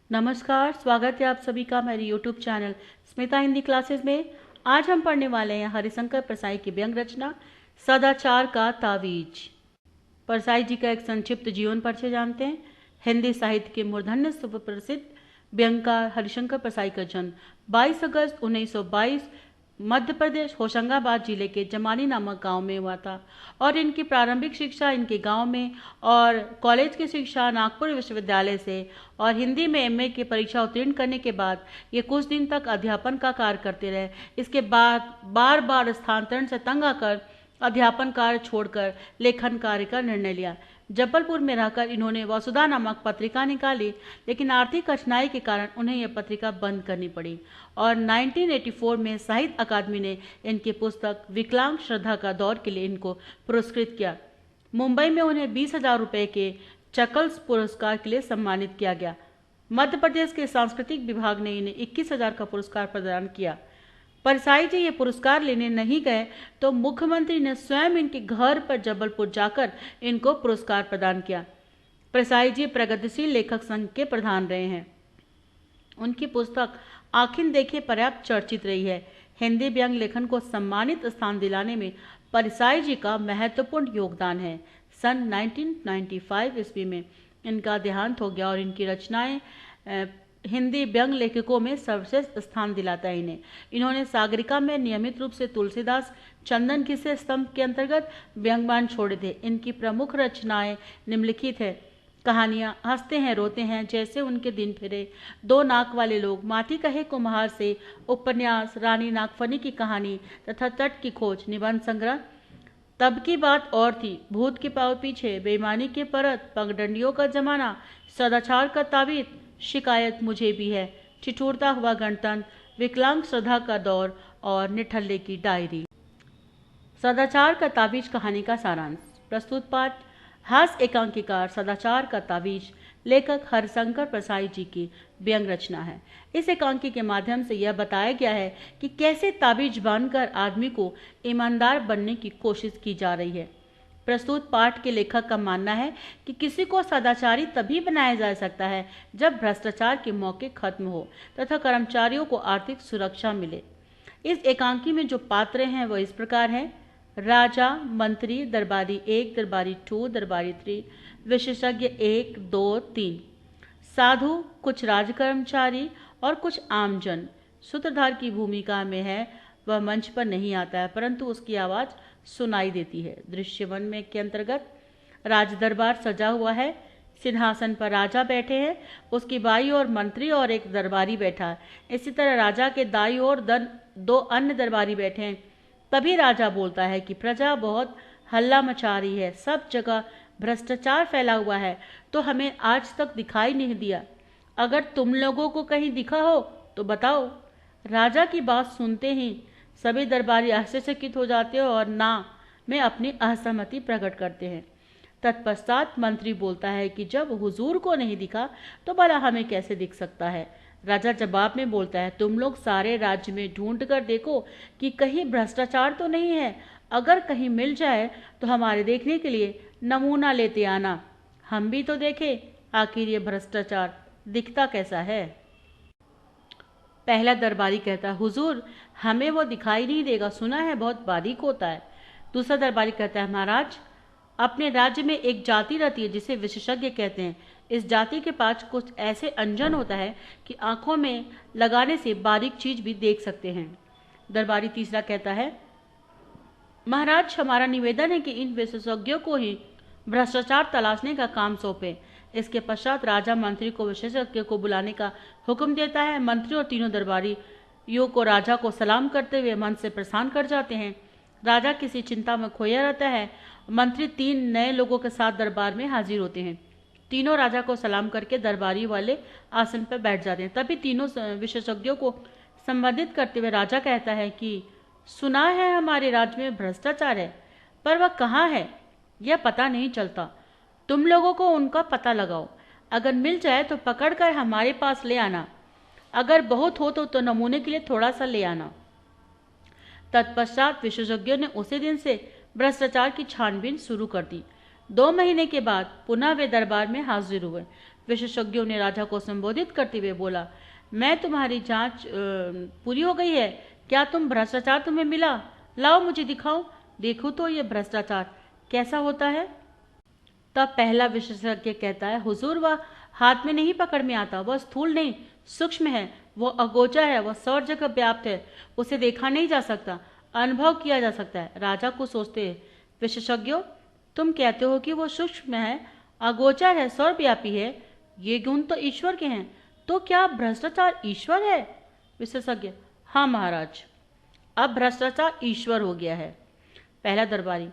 नमस्कार, स्वागत है आप सभी का मेरे YouTube channel Smita Hindi classes में। आज हम पढ़ने वाले हैं हरिशंकर परसाई की व्यंग रचना सदाचार का तावीज। परसाई जी का एक संक्षिप्त जीवन परिचय जानते हैं। हिंदी साहित्य के मूर्धन्य सुप्रसिद्ध व्यंगकार हरिशंकर परसाई का जन्म 22 अगस्त 1922 मध्य प्रदेश होशंगाबाद जिले के जमानी नामक गांव में हुआ था और इनकी प्रारंभिक शिक्षा इनके गांव में और कॉलेज की शिक्षा नागपुर विश्वविद्यालय से और हिंदी में एमए की परीक्षा उत्तीर्ण करने के बाद ये कुछ दिन तक अध्यापन का कार्य करते रहे। इसके बाद बार बार स्थानांतरण से तंग आकर अध्यापन कार्य छोड़कर लेखन कार्य का निर्णय लिया। जबलपुर में रहकर इन्होंने वसुधा नामक पत्रिका निकाली, लेकिन आर्थिक कठिनाई के कारण उन्हें यह पत्रिका बंद करनी पड़ी और 1984 में साहित्य अकादमी ने इनकी पुस्तक विकलांग श्रद्धा का दौर के लिए इनको पुरस्कृत किया। मुंबई में उन्हें 20,000 रुपये के चकल्स पुरस्कार के लिए सम्मानित किया गया। मध्य प्रदेश के सांस्कृतिक विभाग ने इन्हें 21,000 का पुरस्कार प्रदान किया। परसाई जी ये पुरस्कार लेने नहीं गए तो मुख्यमंत्री ने स्वयं इनके घर पर जबलपुर जाकर इनको पुरस्कार प्रदान किया। परसाई जी प्रगतिशील लेखक संघ के प्रधान रहे हैं। उनकी पुस्तक आखिर देखे पर्याप्त चर्चित रही है। हिंदी व्यंग लेखन को सम्मानित स्थान दिलाने में परसाई जी का महत्वपूर्ण योगदान है। सन 1995 ईस्वी में इनका देहांत हो गया और इनकी रचनाएं हिंदी व्यंग लेखकों में सर्वश्रेष्ठ स्थान दिलाता है इन्हें। इन्होंने सागरिका में नियमित रूप से तुलसीदास चंदन किसे स्तंभ के अंतर्गत व्यंग्यवान छोड़े थे। इनकी प्रमुख रचनाएं निम्नलिखित है। कहानियां हंसते हैं रोते हैं, जैसे उनके दिन फिरे, दो नाक वाले लोग, माटी कहे कुम्हार से, उपन्यास, रानी नागफनी की कहानी तथा तट की खोज, निबंध संग्रह, तब की बात और थी, भूत के पाँव पीछे, बेईमानी के परत, पगडंडियों का जमाना, सदाचार का ताबीज, शिकायत मुझे भी है, ठिठुरता हुआ गणतंत्र, विकलांग श्रद्धा का दौर और निठल्ले की डायरी। सदाचार का ताबीज कहानी का सारांश। प्रस्तुत पाठ हास्य एकांकीकार सदाचार का ताबीज लेखक हरिशंकर परसाई जी की व्यंग रचना है। इस एकांकी के माध्यम से यह बताया गया है कि कैसे ताबीज बांधकर आदमी को ईमानदार बनने की कोशिश की जा रही है। प्रस्तुत पाठ के लेखक का मानना है कि किसी को सदाचारी तभी बनाया जा सकता है जब भ्रष्टाचार के मौके खत्म हो तथा कर्मचारियों को आर्थिक सुरक्षा मिले। इस एकांकी में जो पात्र हैं वह इस प्रकार हैं: राजा, मंत्री, दरबारी 1, दरबारी 2, दरबारी 3, विशेषज्ञ 1, 2, 3, साधु, कुछ राज कर्मचारी और कुछ आमजन। सूत्रधार की भूमिका में है, वह मंच पर नहीं आता है परंतु उसकी आवाज सुनाई देती है। दृश्य 1 में के अंतर्गत राज दरबार सजा हुआ है। सिंहासन पर राजा बैठे हैं, उसकी बाई ओर मंत्री और एक दरबारी बैठा है। इसी तरह राजा के दाई ओर दो अन्य दरबारी बैठे हैं। तभी राजा बोलता है कि प्रजा बहुत हल्ला मचा रही है, सब जगह भ्रष्टाचार फैला हुआ है, तो हमें आज तक दिखाई नहीं दिया। अगर तुम लोगों को कहीं दिखा हो तो बताओ। राजा की बात सुनते ही सभी दरबारी आश्चर्यचकित हो जाते हैं और ना में अपनी असहमति प्रकट करते हैं। तत्पश्चात मंत्री बोलता है कि जब हुजूर को नहीं दिखा तो भला हमें कैसे दिख सकता है। राजा जवाब में बोलता है, तुम लोग सारे राज्य में ढूंढ कर देखो कि कहीं भ्रष्टाचार तो नहीं है। अगर कहीं मिल जाए तो हमारे देखने के लिए नमूना लेते आना, हम भी तो देखें आखिर ये भ्रष्टाचार दिखता कैसा है। पहला दरबारी कहता है, हुजूर हमें वो दिखाई नहीं देगा, सुना है बहुत बारीक होता है। दूसरा दरबारी कहता है, महाराज अपने राज्य में एक जाति रहती है जिसे विशेषज्ञ कहते हैं। इस जाति के पास कुछ ऐसे अंजन होता है कि आंखों में लगाने से बारीक चीज भी देख सकते हैं। दरबारी तीसरा कहता है, महाराज हमारा निवेदन है कि इन विशेषज्ञों को ही भ्रष्टाचार तलाशने का काम सौंपे। इसके पश्चात राजा मंत्री को विशेषज्ञ को बुलाने का हुक्म देता है। मंत्री और तीनों दरबारियों को राजा को सलाम करते हुए मन से प्रस्थान कर जाते हैं। राजा किसी चिंता में खोया रहता है। मंत्री 3 नए लोगों के साथ दरबार में हाजिर होते हैं। तीनों राजा को सलाम करके दरबारी वाले आसन पर बैठ जाते हैं। तभी तीनों विशेषज्ञों को संबोधित करते हुए राजा कहता है कि सुना है हमारे राज्य में भ्रष्टाचार है, पर वह कहाँ है यह पता नहीं चलता। तुम लोगों को उनका पता लगाओ, अगर मिल जाए तो पकड़कर हमारे पास ले आना, अगर बहुत हो तो नमूने के लिए थोड़ा सा ले आना। तत्पश्चात विशेषज्ञों ने उसी दिन से भ्रष्टाचार की छानबीन शुरू कर दी। 2 महीने के बाद पुनः वे दरबार में हाजिर हुए। विशेषज्ञों ने राजा को संबोधित करते हुए बोला, मैं तुम्हारी जांच पूरी हो गई है। क्या तुम भ्रष्टाचार तुम्हें मिला? लाओ मुझे दिखाओ, देखो तो ये भ्रष्टाचार कैसा होता है। तब पहला विशेषज्ञ कहता है, हुजूर वह हाथ में नहीं पकड़ में आता, वह स्थूल नहीं सूक्ष्म है, वो अगोचर है, वह सब जगह व्याप्त है, उसे देखा नहीं जा सकता, अनुभव किया जा सकता है। राजा को सोचते हैं, विशेषज्ञों तुम कहते हो कि वो सूक्ष्म है, अगोचर है, सर्वव्यापी है, ये गुण तो ईश्वर के हैं, तो क्या भ्रष्टाचार ईश्वर है? विशेषज्ञ, हाँ महाराज, अब भ्रष्टाचार ईश्वर हो गया है। पहला दरबारी,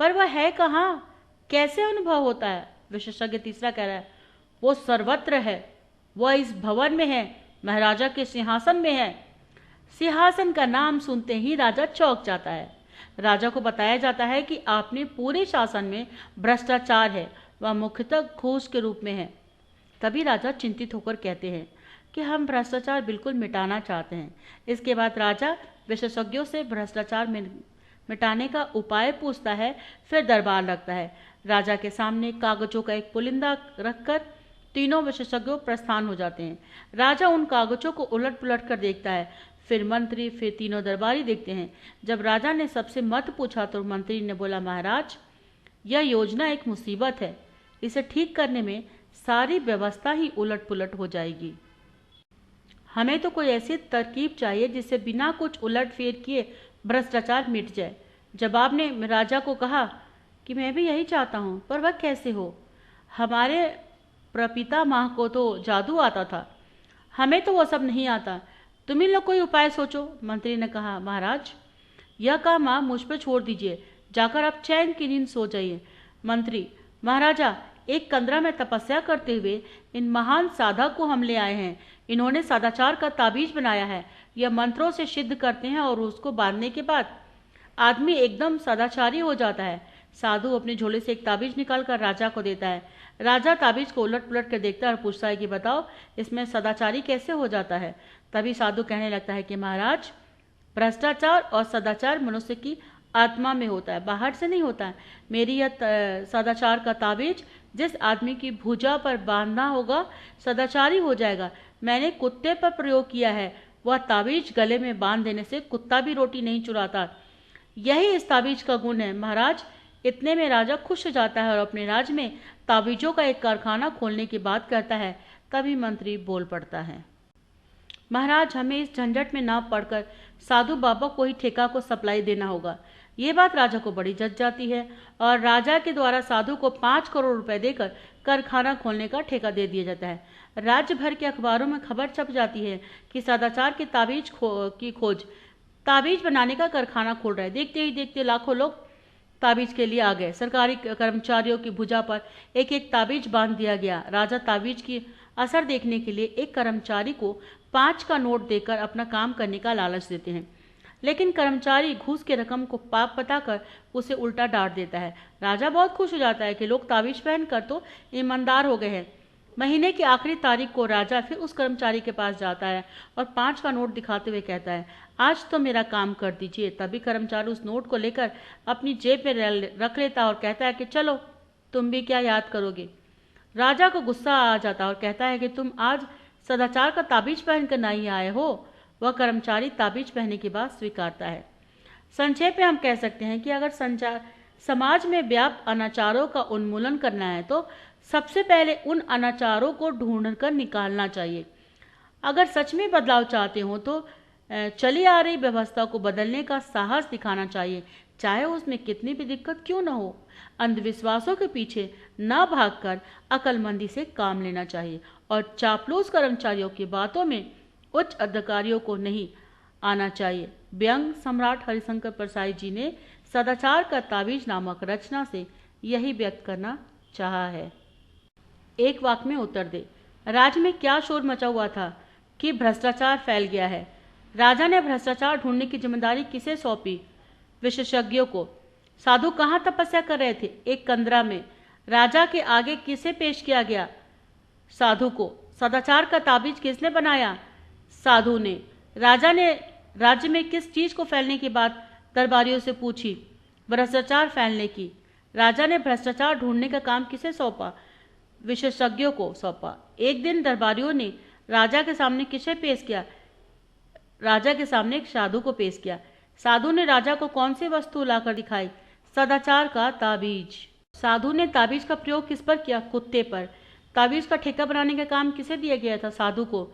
पर वह है कहाँ, कैसे अनुभव होता है? विशेषज्ञ तीसरा कह रहा है, वो सर्वत्र है, वह इस भवन में है, महाराजा के सिंहासन में है। सिंहासन का नाम सुनते ही राजा चौंक जाता है। राजा को बताया जाता है कि आपने पूरे शासन में भ्रष्टाचार है, वह मुख्यतः घूस के रूप में है। तभी राजा चिंतित होकर कहते हैं कि हम भ्रष्टाचार बिल्कुल मिटाना चाहते हैं। इसके बाद राजा विशेषज्ञों से भ्रष्टाचार मिटाने का उपाय पूछता है, फिर दरबार लगता है। राजा के सामने कागजों का एक पुलिंदा रखकर तीनों विशेषज्ञों प्रस्थान हो जाते हैं। राजा उन कागजों को उलट पुलट कर देखता है, फिर मंत्री, फिर तीनों दरबारी देखते हैं। जब राजा ने सबसे मत पूछा तो मंत्री ने बोला, महाराज यह योजना एक मुसीबत है, इसे ठीक करने में सारी व्यवस्था ही उलट पुलट हो जाएगी। हमें तो कोई ऐसी तरकीब चाहिए जिससे बिना कुछ उलट फेर किए भ्रष्टाचार मिट जाए। जवाब ने राजा को कहा कि मैं भी यही चाहता हूँ, पर वह कैसे हो? हमारे प्रपितामह को तो जादू आता था, हमें तो वो सब नहीं आता, तुम ही लोग कोई उपाय सोचो। मंत्री ने कहा, महाराज यह काम आप मुझ पर छोड़ दीजिए, जाकर आप चैन की नींद सो जाइए। मंत्री, महाराजा एक कंदरा में तपस्या करते हुए इन महान साधक को हम ले आए हैं। इन्होंने सदाचार का ताबीज बनाया है, यह मंत्रों से सिद्ध करते हैं और उसको बांधने के बाद आदमी एकदम सदाचारी हो जाता है। साधु अपने झोले से एक ताबीज निकालकर राजा को देता है। राजा ताबीज को उलट पुलट कर देखता है और पूछता है कि बताओ इसमें सदाचारी कैसे हो जाता है? तभी साधु कहने लगता है कि महाराज भ्रष्टाचार और सदाचार मनुष्य की आत्मा में होता है, बाहर से नहीं होता है। मेरी यह सदाचार का ताबीज जिस आदमी की भुजा पर बांधना होगा सदाचारी हो जाएगा। मैंने कुत्ते पर प्रयोग किया है, वह ताबीज गले में बांध देने से कुत्ता भी रोटी नहीं चुराता। यही इस ताबीज का गुण है। महाराज इतने में राजा खुश हो जाता है और अपने राज्य में ताबीजों का एक कारखाना खोलने की बात करता है। तभी मंत्री बोल पड़ता है, महाराज हमें इस झंझट में न पड़कर साधु बाबा को ही ठेका को सप्लाई देना होगा। ये बात राजा को बड़ी जच जाती है और राजा के द्वारा साधु को 5 करोड़ रुपए देकर कारखाना खोलने का ठेका दे दिया जाता है। राज्य भर के अखबारों में खबर छप जाती है कि सदाचार की ताबीज की खोज ताबीज बनाने का कारखाना खोल रहा है। देखते ही देखते लाखों लोग ताबीज के लिए आ गए। सरकारी कर्मचारियों की भुजा पर एक एक ताबीज बांध दिया गया। राजा ताबीज की असर देखने के लिए एक कर्मचारी को 5 का नोट देकर अपना काम करने का लालच देते हैं, लेकिन कर्मचारी घूस के रकम को पाप बताकर उसे उल्टा डांट देता है। राजा बहुत खुश हो जाता है कि लोग ताबीज पहनकर तो ईमानदार हो गए हैं। महीने की आखिरी तारीख को राजा फिर उस कर्मचारी के पास जाता है और 5 का नोट दिखाते हुए कहता है, आज तो मेरा काम कर दीजिए। तभी कर्मचारी उस नोट को लेकर अपनी जेब में रख लेता है और कहता है कि चलो तुम भी क्या याद करोगे। राजा को गुस्सा आ जाता है और कहता है कि तुम आज सदाचार का ताबीज पहनकर नहीं आए हो। वह कर्मचारी ताबीज पहनने की बात स्वीकारता है। संक्षेप में हम कह सकते हैं कि अगर समाज में व्याप्त अनाचारों का उन्मूलन करना है तो सबसे पहले उन अनाचारों को ढूंढकर निकालना चाहिए। अगर सच में बदलाव चाहते हो तो चली आ रही व्यवस्था को बदलने का साहस दिखाना चाहिए, चाहे उसमें कितनी भी दिक्कत क्यों न हो। अंधविश्वासों के पीछे न भागकर अकलमंदी से काम लेना चाहिए और चापलूस कर्मचारियों की बातों में उच्च अधिकारियों को नहीं आना चाहिए। व्यंग सम्राट हरिशंकर प्रसाई जी ने सदाचार का ताबीज नामक रचना से यही व्यक्त करना चाहा है। एक वाक्य में उत्तर दे। राज्य में क्या शोर मचा हुआ था कि भ्रष्टाचार फैल गया है। राजा ने भ्रष्टाचार ढूंढने की जिम्मेदारी किसे सौंपी? विशेषज्ञों को। साधु कहाँ तपस्या कर रहे थे? एक कंदरा में। राजा के आगे किसे पेश किया गया? साधु को। सदाचार का ताबीज किसने बनाया? साधु ने। राजा ने राज्य में किस चीज को फैलने की बात दरबारियों से पूछी? भ्रष्टाचार फैलने की। राजा ने भ्रष्टाचार ढूंढने का काम किसे सौंपा? विशेषज्ञों को सौंपा। एक दिन दरबारियों ने राजा के सामने किसे पेश किया? राजा के सामने एक साधु को पेश किया। साधु ने राजा को कौन सी वस्तु लाकर दिखाई? सदाचार का ताबीज। साधु ने ताबीज का प्रयोग किस पर किया? कुत्ते पर। ताबीज का ठेका बनाने का काम किसे दिया गया था? साधु को।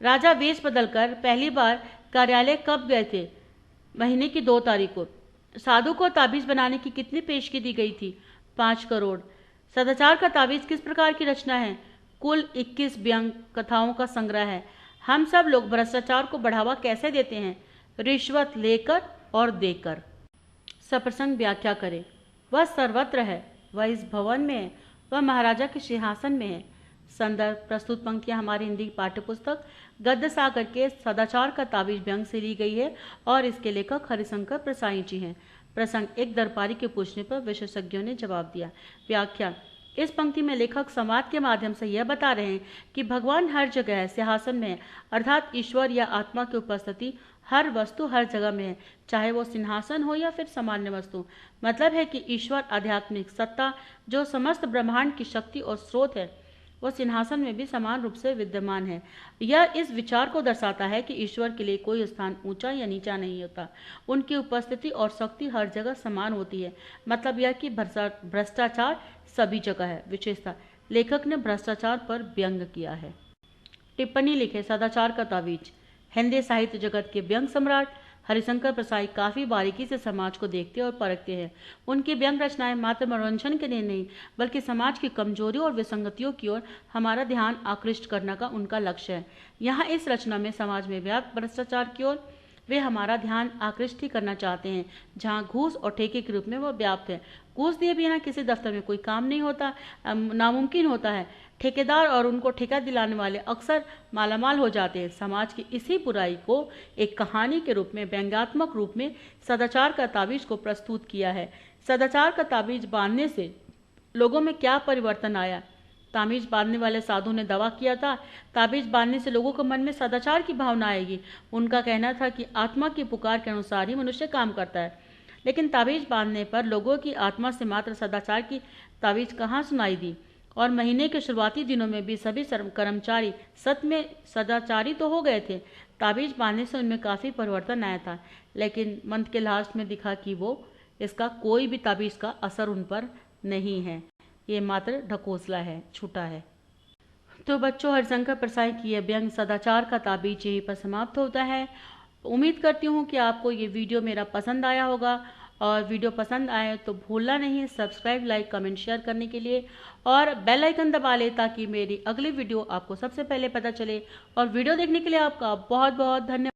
राजा वेश बदलकर पहली बार कार्यालय कब गए थे? महीने की 2 तारीख को। साधु को ताबीज बनाने की कितनी पेशगी दी गई थी? 5 करोड़। सदाचार का ताबीज किस प्रकार की रचना है? कुल 21 व्यंग कथाओं का संग्रह है। हम सब लोग भ्रष्टाचार को बढ़ावा कैसे देते हैं? रिश्वत लेकर और देकर। सप्रसंग व्याख्या करें। वह सर्वत्र है, वह इस भवन में है, वह महाराजा के सिंहासन में है। संदर्भ प्रस्तुत पंक्तियां हमारी हिंदी पाठ्यपुस्तक गद्य सागर के सदाचार का ताबीज व्यंग से ली गई है और इसके लेखक हरिशंकर प्रसाई जी हैं। प्रसंग एक दरबारी के पूछने पर विशेषज्ञों ने जवाब दिया। व्याख्या। इस पंक्ति में लेखक संवाद के माध्यम से यह बता रहे हैं कि भगवान हर जगह है, सिंहासन में है, अर्थात ईश्वर या आत्मा की उपस्थिति हर वस्तु हर जगह में है, चाहे वो सिंहासन हो या फिर सामान्य वस्तु। मतलब है कि ईश्वर आध्यात्मिक सत्ता जो समस्त ब्रह्मांड की शक्ति और स्रोत है, वो सिंहासन में भी समान रूप से विद्यमान है। यह इस विचार को दर्शाता है कि ईश्वर के लिए कोई स्थान ऊंचा या नीचा नहीं होता, उनकी उपस्थिति और शक्ति हर जगह समान होती है। मतलब यह कि भ्रष्टाचार सभी जगह है। विशेषता। लेखक ने भ्रष्टाचार पर व्यंग किया है। टिप्पणी लिखे। सदाचार का ताबीज। हिंदी साहित्य जगत के व्यंग सम्राट हरिशंकर प्रसाई काफी बारीकी से समाज को देखते और परखते हैं। उनकी व्यंग रचनाएं मात्र मनोरंजन के लिए नहीं, बल्कि समाज की कमजोरियों और विसंगतियों की ओर हमारा ध्यान आकृष्ट करने का उनका लक्ष्य है। यहाँ इस रचना में समाज में व्याप्त भ्रष्टाचार की ओर वे हमारा ध्यान आकृष्ट ही करना चाहते हैं, जहाँ घूस और ठेके के रूप में वह व्याप्त है। घूस दिए बिना किसी दफ्तर में कोई काम नहीं होता, नामुमकिन होता है। ठेकेदार और उनको ठेका दिलाने वाले अक्सर मालामाल हो जाते हैं। समाज की इसी बुराई को एक कहानी के रूप में, व्यंग्यात्मक रूप में सदाचार का ताबीज को प्रस्तुत किया है। सदाचार का ताबीज बांधने से लोगों में क्या परिवर्तन आया? ताबीज बांधने वाले साधु ने दावा किया था, ताबीज बांधने से लोगों के मन में सदाचार की भावना आएगी। उनका कहना था कि आत्मा की पुकार के अनुसार ही मनुष्य काम करता है। लेकिन ताबीज बांधने पर लोगों की आत्मा से मात्र सदाचार की ताबीज कहाँ सुनाई दी? और महीने के शुरुआती दिनों में भी सभी कर्मचारी सच में सदाचारी तो हो गए थे। ताबीज बांधने से उनमें काफ़ी परिवर्तन आया था, लेकिन मंथ के लास्ट में दिखा कि वो इसका कोई भी ताबीज का असर उन पर नहीं है। ये मात्र ढकोसला है, छूटा है। तो बच्चों, हरिशंकर प्रसाई की यह व्यंग सदाचार का ताबीज यहीं पर समाप्त होता है। उम्मीद करती हूँ कि आपको ये वीडियो मेरा पसंद आया होगा, और वीडियो पसंद आए तो भूलना नहीं सब्सक्राइब, लाइक, कमेंट, शेयर करने के लिए, और बेल आइकन दबा लें ताकि मेरी अगली वीडियो आपको सबसे पहले पता चले। और वीडियो देखने के लिए आपका बहुत बहुत धन्यवाद।